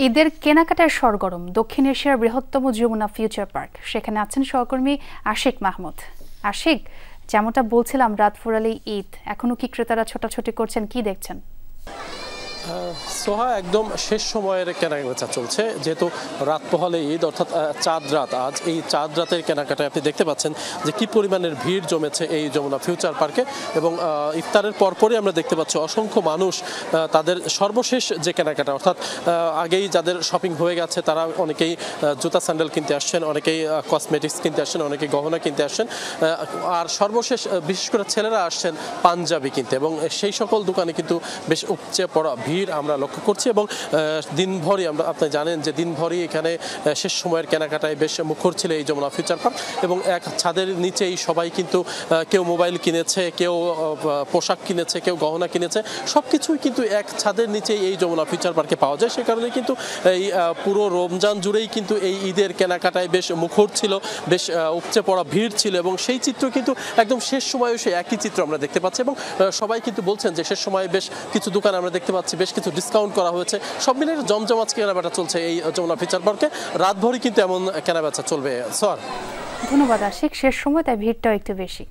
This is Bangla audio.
ঈদের কেনাকাটার সরগরম দক্ষিণ এশিয়ার বৃহত্তম যমুনা ফিউচার পার্ক। সেখানে আছেন সহকর্মী আশিক মাহমুদ। আশিক, যেমনটা বলছিলাম, রাত ফুরালেই ঈদ, এখনো কি ক্রেতারা ছোটাছুটি করছেন, কি দেখছেন? সোহা, একদম শেষ সময়ের কেনাবেচা চলছে, যেহেতু রাত পোহালে ঈদ, অর্থাৎ চাঁদ রাত আজ। এই চাঁদ রাতের কেনাকাটায় আপনি দেখতে পাচ্ছেন যে কি পরিমাণের ভিড় জমেছে এই যমুনা ফিউচার পার্কে। এবং ইফতারের পরপরই আমরা দেখতে পাচ্ছি অসংখ্য মানুষ তাদের সর্বশেষ যে কেনাকাটা, অর্থাৎ আগেই যাদের শপিং হয়ে গেছে তারা অনেকেই জুতা স্যান্ডেল কিনতে আসছেন, অনেকেই কসমেটিক্স কিনতে আসছেন, অনেকেই গহনা কিনতে আসছেন, আর সর্বশেষ বিশেষ করে ছেলেরা আসছেন পাঞ্জাবি কিনতে। এবং সেই সকল দোকানে কিন্তু বেশ উপচে পড়া ভিড় আমরা লক্ষ্য করছি। এবং দিনভরই আপনি জানেন যে দিনভরই এখানে শেষ সময়ের কেনাকাটায় বেশ মুখর ছিল এই যমুনা ফিউচার পার্ক। এবং এক ছাদের নিচেই সবাই কিন্তু কেউ মোবাইল কিনেছে, কেউ পোশাক কিনেছে, কেউ গহনা কিনেছে, সব কিছুই কিন্তু এক ছাদের নিচেই এই যমুনা ফিউচার পার্কে পাওয়া যায়। সে কারণে কিন্তু এই পুরো রমজান জুড়েই কিন্তু এই ঈদের কেনাকাটায় বেশ মুখর ছিল, বেশ উপচে পড়া ভিড় ছিল। এবং সেই চিত্র কিন্তু একদম শেষ সময়েও সেই একই চিত্র আমরা দেখতে পাচ্ছি। এবং সবাই কিন্তু বলছেন যে শেষ সময়ে বেশ কিছু দোকান আমরা দেখতে পাচ্ছি বেশ কিছু ডিসকাউন্ট করা হয়েছে। সব মিলিয়ে জমজমাট কেনাবেচা চলছে এই যমুনা ফিউচার পার্কে। রাতভরই কিন্তু এমন কেনাবেচা চলবে। স্যার, ধন্যবাদ আশিক। শেষ সময় তাই ভিড়টাও একটু বেশি।